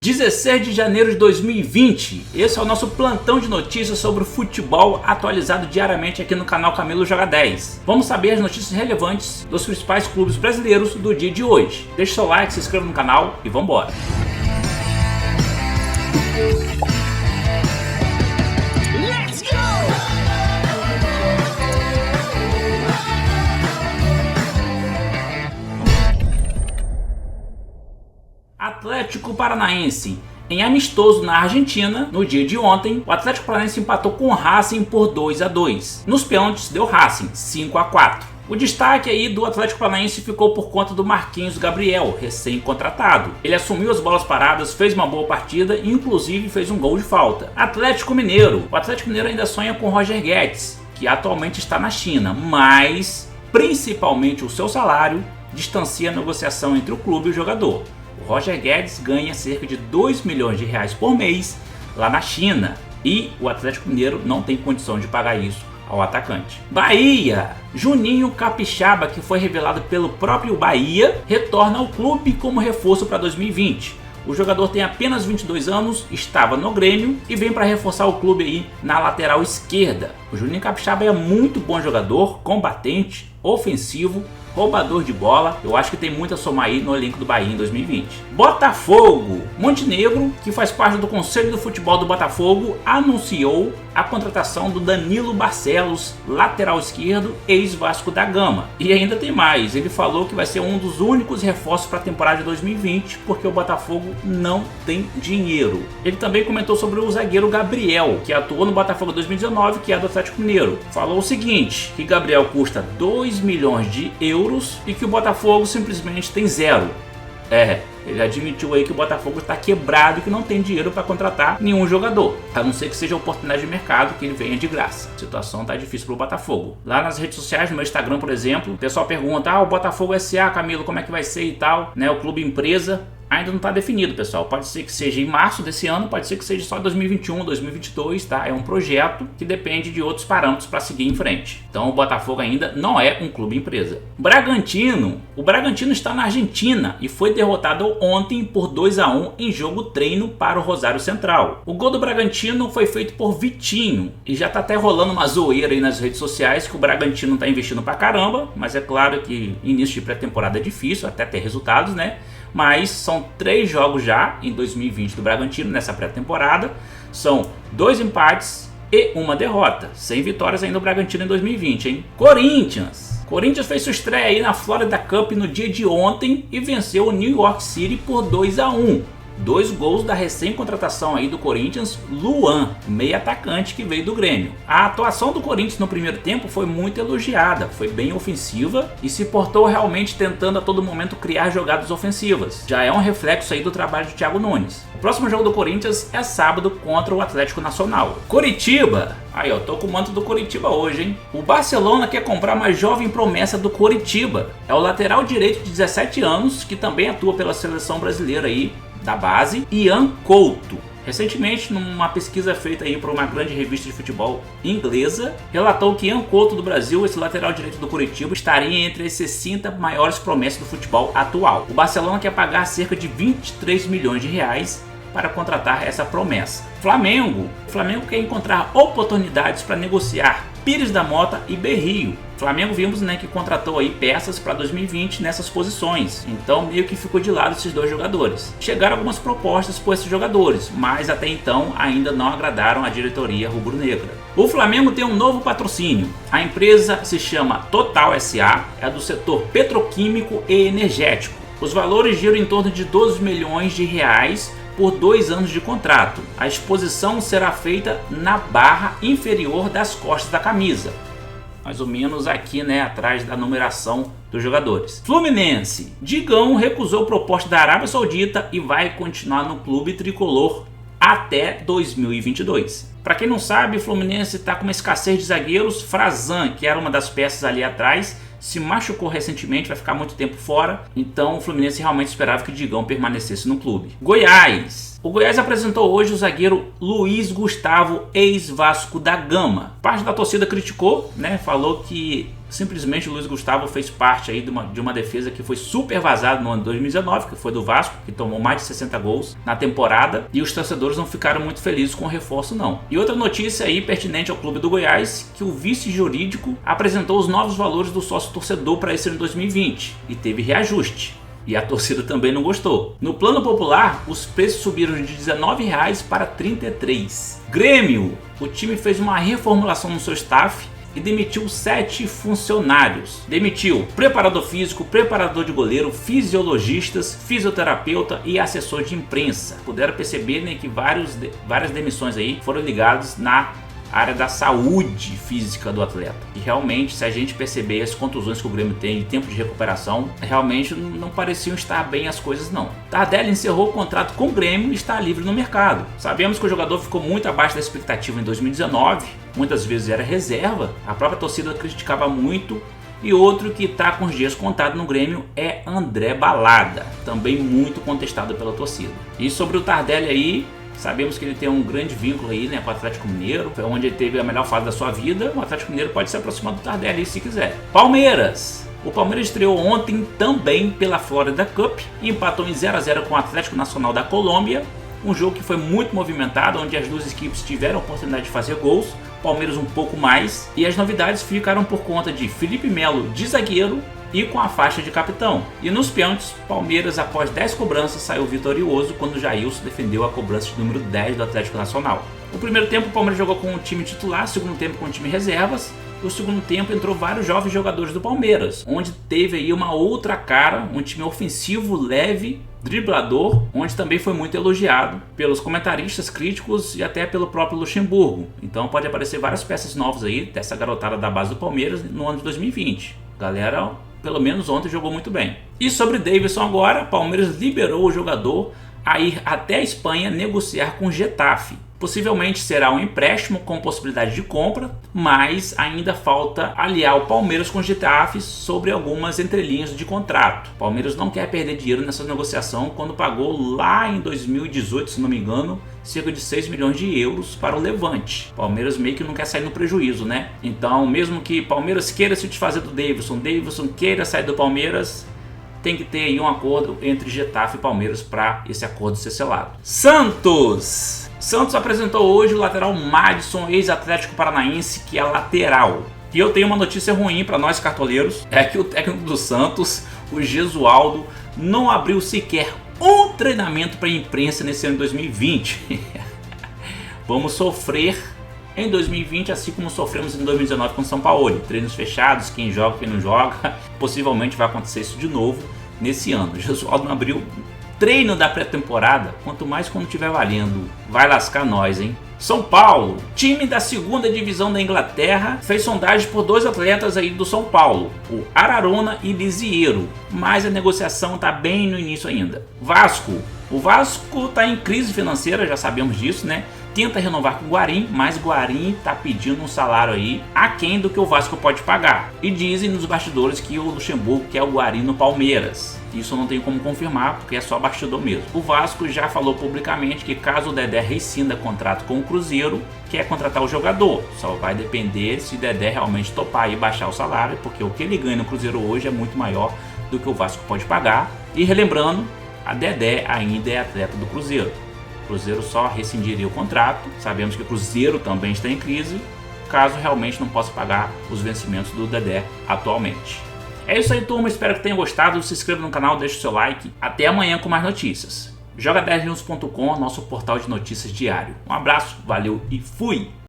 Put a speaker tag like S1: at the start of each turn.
S1: 16 de janeiro de 2020, esse é o nosso plantão de notícias sobre o futebol atualizado diariamente aqui no canal Camilo Joga 10. Vamos saber as notícias relevantes dos principais clubes brasileiros do dia de hoje. Deixe seu like, se inscreva no canal e vamos embora. Atlético Paranaense. Em amistoso na Argentina, no dia de ontem, o Atlético Paranaense empatou com o Racing por 2-2. Nos pênaltis deu Racing 5-4. O destaque aí do Atlético Paranaense ficou por conta do Marquinhos Gabriel, recém-contratado. Ele assumiu as bolas paradas, fez uma boa partida e inclusive fez um gol de falta. Atlético Mineiro. O Atlético Mineiro ainda sonha com Roger Guedes, que atualmente está na China, mas principalmente o seu salário distancia a negociação entre o clube e o jogador. O Roger Guedes ganha cerca de 2 milhões de reais por mês lá na China e o Atlético Mineiro não tem condição de pagar isso ao atacante. Bahia. Juninho Capixaba, que foi revelado pelo próprio Bahia, retorna ao clube como reforço para 2020. O jogador tem apenas 22 anos, estava no Grêmio e vem para reforçar o clube aí na lateral esquerda. O Juninho Capixaba é muito bom jogador, combatente, ofensivo, roubador de bola. Eu acho que tem muito a somar aí no elenco do Bahia em 2020. Botafogo. Montenegro, que faz parte do Conselho do Futebol do Botafogo, anunciou a contratação do Danilo Barcelos, lateral esquerdo, ex-Vasco da Gama. E ainda tem mais, ele falou que vai ser um dos únicos reforços para a temporada de 2020, porque o Botafogo não tem dinheiro. Ele também comentou sobre o zagueiro Gabriel, que atuou no Botafogo 2019, que é do Atlético Mineiro. Falou o seguinte, que Gabriel custa 2 milhões de euros e que o Botafogo simplesmente tem zero. Ele admitiu aí que o Botafogo está quebrado e que não tem dinheiro para contratar nenhum jogador, a não ser que seja oportunidade de mercado, que ele venha de graça. A situação tá difícil para o Botafogo. Lá nas redes sociais, no meu Instagram, por exemplo, o pessoal pergunta: o Botafogo SA, Camilo, como é que vai ser e tal, né? O clube empresa. Ainda não está definido, pessoal. Pode ser que seja em março desse ano, pode ser que seja só 2021, 2022, tá? É um projeto que depende de outros parâmetros para seguir em frente. Então o Botafogo ainda não é um clube empresa. Bragantino. O Bragantino está na Argentina e foi derrotado ontem por 2-1 em jogo treino para o Rosário Central. O gol do Bragantino foi feito por Vitinho e já tá até rolando uma zoeira aí nas redes sociais que o Bragantino tá investindo pra caramba, mas é claro que início de pré-temporada é difícil até ter resultados, né? Mas são 3 jogos já em 2020 do Bragantino nessa pré-temporada. São 2 empates e 1 derrota. Sem vitórias ainda o Bragantino em 2020, hein? Corinthians fez sua estreia aí na Florida Cup no dia de ontem e venceu o New York City por 2-1. 2 gols da recém-contratação aí do Corinthians, Luan, meio atacante que veio do Grêmio. A atuação do Corinthians no primeiro tempo foi muito elogiada, foi bem ofensiva e se portou realmente tentando a todo momento criar jogadas ofensivas. Já é um reflexo aí do trabalho de Thiago Nunes. O próximo jogo do Corinthians é sábado contra o Atlético Nacional. Coritiba. Aí, ó, tô com o manto do Coritiba hoje, hein? O Barcelona quer comprar uma jovem promessa do Coritiba. É o lateral direito de 17 anos, que também atua pela seleção brasileira aí, da base, Ian Couto. Recentemente, numa pesquisa feita aí por uma grande revista de futebol inglesa, relatou que Ian Couto do Brasil, esse lateral direito do Coritiba, estaria entre as 60 maiores promessas do futebol atual. O Barcelona quer pagar cerca de 23 milhões de reais para contratar essa promessa. Flamengo quer encontrar oportunidades para negociar Pires da Mota e Berrio. Flamengo vimos, né, que contratou aí peças para 2020 nessas posições, então meio que ficou de lado esses 2 jogadores. Chegaram algumas propostas por esses jogadores, mas até então ainda não agradaram a diretoria rubro-negra. O Flamengo tem um novo patrocínio. A empresa se chama Total SA, é do setor petroquímico e energético. Os valores giram em torno de 12 milhões de reais por 2 anos de contrato. A exposição será feita na barra inferior das costas da camisa, mais ou menos aqui, né, atrás da numeração dos jogadores. Fluminense. Digão recusou proposta da Arábia Saudita e vai continuar no clube tricolor até 2022. Para quem não sabe, o Fluminense está com uma escassez de zagueiros. Frazan, que era uma das peças ali atrás, se machucou recentemente, vai ficar muito tempo fora. Então o Fluminense realmente esperava que o Digão permanecesse no clube. Goiás. O Goiás apresentou hoje o zagueiro Luiz Gustavo, ex-Vasco da Gama. Parte da torcida criticou, né? Falou que simplesmente o Luiz Gustavo fez parte aí de uma defesa que foi super vazada no ano de 2019, que foi do Vasco, que tomou mais de 60 gols na temporada, e os torcedores não ficaram muito felizes com o reforço não. E outra notícia aí pertinente ao clube do Goiás, que o vice jurídico apresentou os novos valores do sócio torcedor para esse ano de 2020 e teve reajuste. E a torcida também não gostou. No plano popular, os preços subiram de R$19 para R$33. Grêmio, o time fez uma reformulação no seu staff e demitiu 7 funcionários. Demitiu preparador físico, preparador de goleiro, fisiologistas, fisioterapeuta e assessor de imprensa. Puderam perceber, né, que várias demissões aí foram ligadas na área da saúde física do atleta. E realmente, se a gente perceber as contusões que o Grêmio tem e tempo de recuperação, realmente não pareciam estar bem as coisas não. Tardelli encerrou o contrato com o Grêmio e está livre no mercado. Sabemos que o jogador ficou muito abaixo da expectativa em 2019, muitas vezes era reserva, a própria torcida criticava muito. E outro que está com os dias contados no Grêmio é André Balada, também muito contestado pela torcida. E sobre o Tardelli aí, sabemos que ele tem um grande vínculo aí, né, com o Atlético Mineiro, foi onde ele teve a melhor fase da sua vida. O Atlético Mineiro pode se aproximar do Tardelli se quiser. Palmeiras. O Palmeiras estreou ontem também pela Florida Cup e empatou em 0 a 0 com o Atlético Nacional da Colômbia. Um jogo que foi muito movimentado, onde as duas equipes tiveram a oportunidade de fazer gols. Palmeiras um pouco mais. E as novidades ficaram por conta de Felipe Melo de zagueiro e com a faixa de capitão. E nos pênaltis, Palmeiras, após 10 cobranças, saiu vitorioso quando Jailson defendeu a cobrança de número 10 do Atlético Nacional. No primeiro tempo, o Palmeiras jogou com o time titular, segundo tempo com o time reservas. No segundo tempo entrou vários jovens jogadores do Palmeiras, onde teve aí uma outra cara, um time ofensivo, leve, driblador, onde também foi muito elogiado pelos comentaristas, críticos e até pelo próprio Luxemburgo. Então pode aparecer várias peças novas aí dessa garotada da base do Palmeiras no ano de 2020. Galera, pelo menos ontem jogou muito bem. E sobre Davidson agora, Palmeiras liberou o jogador a ir até a Espanha negociar com o Getafe. Possivelmente será um empréstimo com possibilidade de compra, mas ainda falta aliar o Palmeiras com o Getafe sobre algumas entrelinhas de contrato. O Palmeiras não quer perder dinheiro nessa negociação quando pagou lá em 2018, se não me engano, cerca de 6 milhões de euros para o Levante. O Palmeiras meio que não quer sair no prejuízo, né? Então, mesmo que o Palmeiras queira se desfazer do Davidson queira sair do Palmeiras, tem que ter aí um acordo entre Getafe e Palmeiras para esse acordo ser selado. Santos apresentou hoje o lateral Madison, ex-Atlético Paranaense, que é lateral. E eu tenho uma notícia ruim para nós cartoleiros, é que o técnico do Santos, o Gesualdo, não abriu sequer um treinamento para a imprensa nesse ano de 2020. Vamos sofrer em 2020, assim como sofremos em 2019 com o São Paulo. Treinos fechados, quem joga, quem não joga. Possivelmente vai acontecer isso de novo nesse ano. O Gesualdo não abriu treino da pré-temporada, quanto mais quando estiver valendo. Vai lascar nós, hein? São Paulo, time da segunda divisão da Inglaterra, fez sondagem por 2 atletas aí do São Paulo, o Araruna e Lisieiro, mas a negociação está bem no início ainda. O Vasco está em crise financeira, já sabemos disso, né? Tenta renovar com o Guarim, mas Guarim está pedindo um salário aí aquém do que o Vasco pode pagar. E dizem nos bastidores que o Luxemburgo quer o Guarim no Palmeiras. Isso eu não tenho como confirmar, porque é só bastidor mesmo. O Vasco já falou publicamente que caso o Dedé rescinda contrato com o Cruzeiro, quer contratar o jogador. Só vai depender se o Dedé realmente topar e baixar o salário, porque o que ele ganha no Cruzeiro hoje é muito maior do que o Vasco pode pagar. E relembrando, a Dedé ainda é atleta do Cruzeiro. O Cruzeiro só rescindiria o contrato. Sabemos que o Cruzeiro também está em crise, caso realmente não possa pagar os vencimentos do Dedé atualmente. É isso aí, turma. Espero que tenham gostado. Se inscreva no canal, deixe o seu like. Até amanhã com mais notícias. Joga10news.com, nosso portal de notícias diário. Um abraço, valeu e fui!